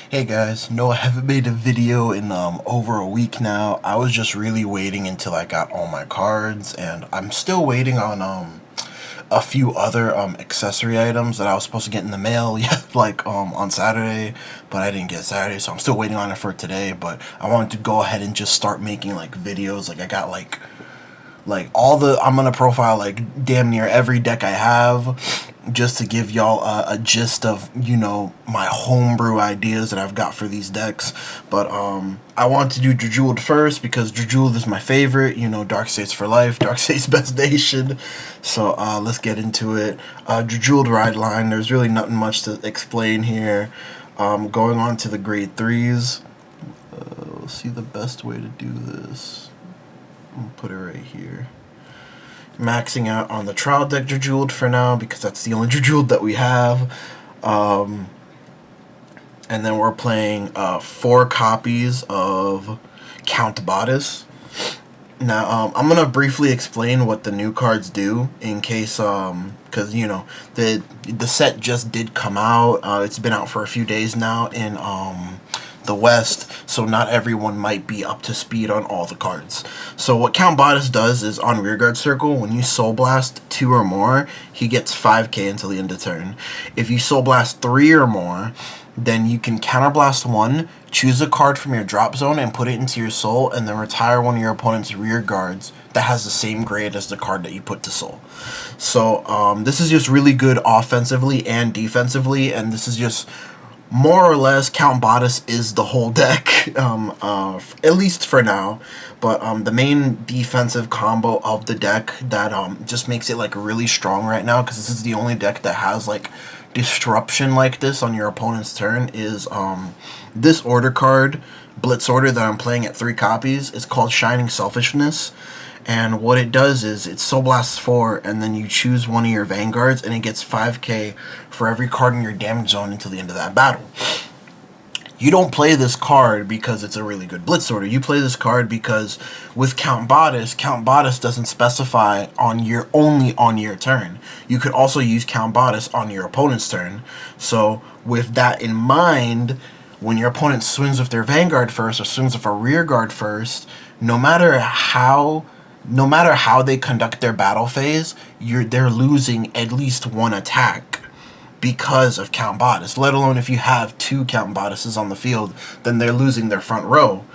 Hey guys, no, I haven't made a video in over a week now. I was just really waiting until I got all my cards, and I'm still waiting on a few other accessory items that I was supposed to get in the mail like on Saturday, but I didn't get Saturday, so I'm still waiting on it for today. But I wanted to go ahead and just start making like videos. Like I got like all the I'm gonna profile like damn near every deck I have, just to give y'all a gist of my homebrew ideas that I've got for these decks. But I want to do DRAJEWELED first because DRAJEWELED is my favorite. Dark States for life, Dark States best nation. So let's get into it. DRAJEWELED ride line. There's really nothing much to explain here. Going on to the grade 3s. We'll see the best way to do this. I'll put it right here. Maxing out on the trial deck DRAJEWELED for now because that's the only DRAJEWELED that we have. And then we're playing 4 copies of Count Bodice. Now, I'm going to briefly explain what the new cards do in case, because, the set just did come out. It's been out for a few days now in the West, so not everyone might be up to speed on all the cards. So what Count Bodice does is on Rearguard Circle, when you Soul Blast 2 or more, he gets 5k until the end of turn. If you Soul Blast 3 or more, then you can Counterblast 1, choose a card from your drop zone and put it into your soul, and then retire one of your opponent's rear guards that has the same grade as the card that you put to soul. So this is just really good offensively and defensively, and this is just more or less Count Bodice is the whole deck, at least for now. But the main defensive combo of the deck that just makes it like really strong right now, because this is the only deck that has like disruption like this on your opponent's turn, is this order card, Blitz Order, that I'm playing at 3 copies. It's called Shining Selfishness. And what it does is it Soul Blasts 4, and then you choose one of your Vanguards, and it gets 5k for every card in your damage zone until the end of that battle. You don't play this card because it's a really good Blitz Order. You play this card because with Count Bodice doesn't specify only on your turn. You could also use Count Bodice on your opponent's turn. So with that in mind, when your opponent swings with their Vanguard first or swings with a rear guard first, no matter how they conduct their battle phase, they're losing at least one attack because of Count Bodice. Let alone if you have 2 Count Bodices on the field, then they're losing their front row.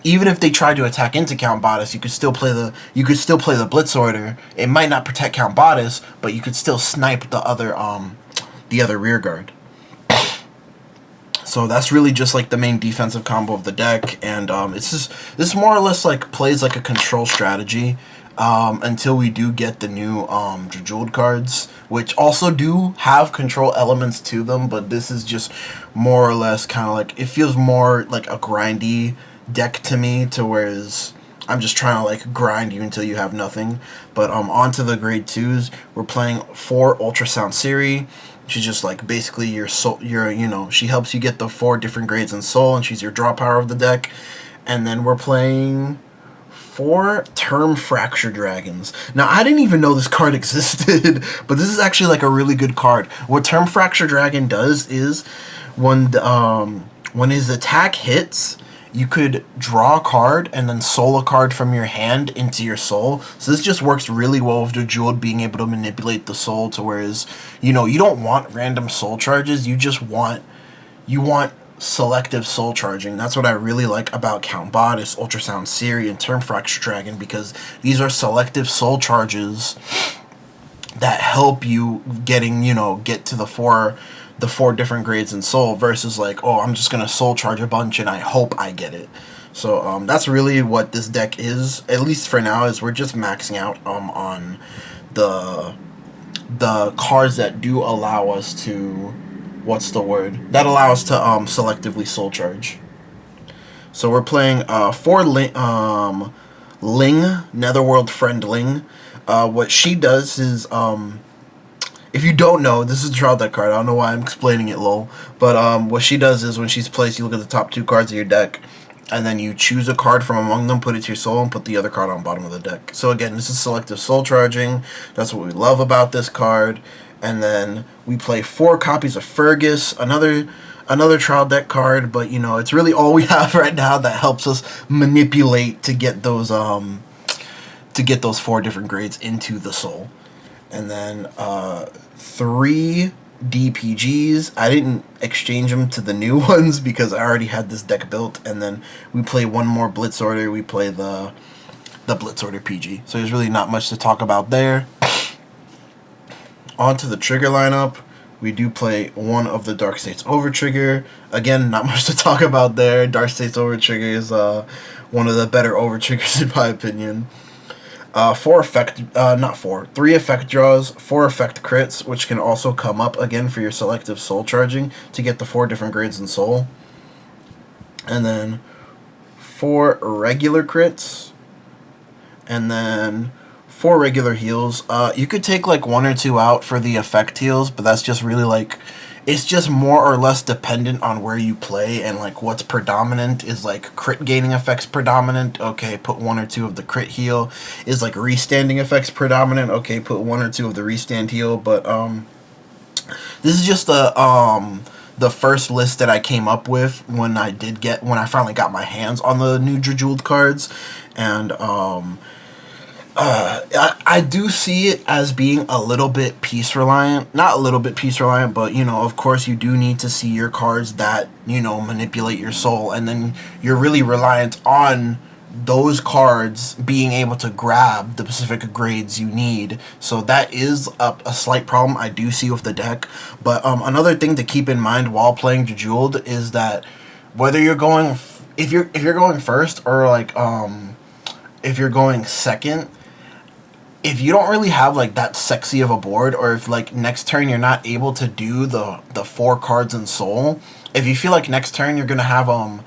Even if they try to attack into Count Bodice, you could still play the Blitz Order. It might not protect Count Bodice, but you could still snipe the other rear guard. So that's really just like the main defensive combo of the deck, and this more or less like plays like a control strategy until we do get the new DRAJEWELED cards, which also do have control elements to them, but this is just more or less kind of like, it feels more like a grindy deck to me, to whereas I'm just trying to like grind you until you have nothing. But on to the grade 2s, we're playing 4 Ultrasound Siri. She's just like basically your soul, she helps you get the 4 different grades in soul, and she's your draw power of the deck. And then we're playing 4 Term Fracture Dragons. Now, I didn't even know this card existed, but this is actually like a really good card. What Term Fracture Dragon does is when his attack hits, you could draw a card and then soul a card from your hand into your soul. So this just works really well with DRAJEWELED being able to manipulate the soul, to whereas, you don't want random soul charges. You want selective soul charging. That's what I really like about Count Bodice, Ultrasound Siri, and Term Fracture Dragon, because these are selective soul charges that help you get to the 4 different grades in soul, versus like, oh, I'm just gonna soul charge a bunch and I hope I get it. So that's really what this deck is, at least for now, is we're just maxing out on the cards that do allow us to, that allow us to selectively soul charge. So we're playing 4 Ling, Netherworld Friend Ling. What she does is, if you don't know, this is a trial deck card. I don't know why I'm explaining it, lol. But what she does is, when she's placed, you look at the top 2 cards of your deck, and then you choose a card from among them, put it to your soul, and put the other card on the bottom of the deck. So again, this is selective soul charging. That's what we love about this card. And then we play 4 copies of Fergus, another another trial deck card, but you know, it's really all we have right now that helps us manipulate to get those 4 different grades into the soul. And then 3 DPGs. I didn't exchange them to the new ones because I already had this deck built. And then we play one more Blitz Order. We play the Blitz Order PG. So there's really not much to talk about there. On to the trigger lineup. We do play one of the Dark States Over trigger. Again, not much to talk about there. Dark States Over trigger is one of the better over triggers in my opinion. 3 effect draws, 4 effect crits, which can also come up again for your selective soul charging to get the 4 different grades in soul. And then 4 regular crits, and then 4 regular heals. You could take like 1 or 2 out for the effect heals, but that's just really like, it's just more or less dependent on where you play and like what's predominant. Is like crit gaining effects predominant? Okay, put 1 or 2 of the crit heal. Is like restanding effects predominant? Okay, put 1 or 2 of the restand heal. But this is just the first list that I came up with when I finally got my hands on the new DRAJEWELED cards. And I do see it as being a little bit piece reliant. Not a little bit piece reliant, but, you know, of course you do need to see your cards that, you know, manipulate your soul. And then you're really reliant on those cards being able to grab the specific grades you need. So that is a slight problem I do see with the deck. But another thing to keep in mind while playing DRAJEWELED is that whether you're going, if you're going first or like if you're going second, if you don't really have like that sexy of a board, or if like next turn you're not able to do the 4 cards in soul, if you feel like next turn you're gonna have a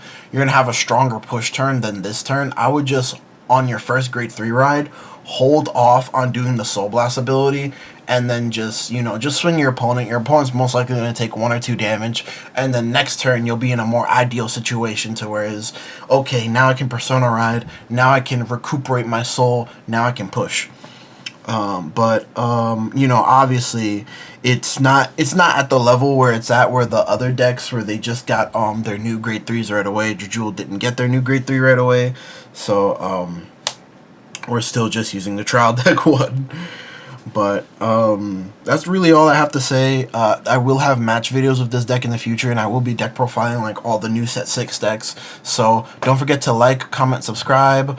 stronger push turn than this turn, I would just, on your first grade 3 ride, hold off on doing the Soul Blast ability, and then just, you know, just swing your opponent. Your opponent's most likely going to take 1 or 2 damage, and then next turn you'll be in a more ideal situation to where is, okay, now I can Persona Ride, now I can recuperate my soul, now I can push. You know, obviously it's not at the level where it's at where the other decks where they just got their new grade 3s right away. DRAJEWELED didn't get their new grade 3 right away, so we're still just using the trial deck 1. But that's really all I have to say. I will have match videos of this deck in the future, and I will be deck profiling like all the new set 6 decks. So don't forget to like, comment, subscribe.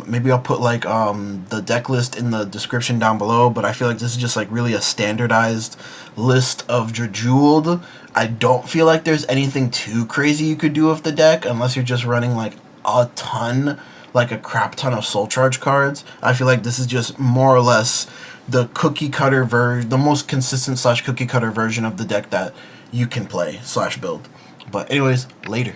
Maybe I'll put like the deck list in the description down below, but I feel like this is just like really a standardized list of DRAJEWELED. I don't feel like there's anything too crazy you could do with the deck unless you're just running like a ton, like a crap ton of Soul Charge cards. I feel like this is just more or less the cookie cutter version, the most consistent / cookie cutter version of the deck that you can play / build. But anyways, later.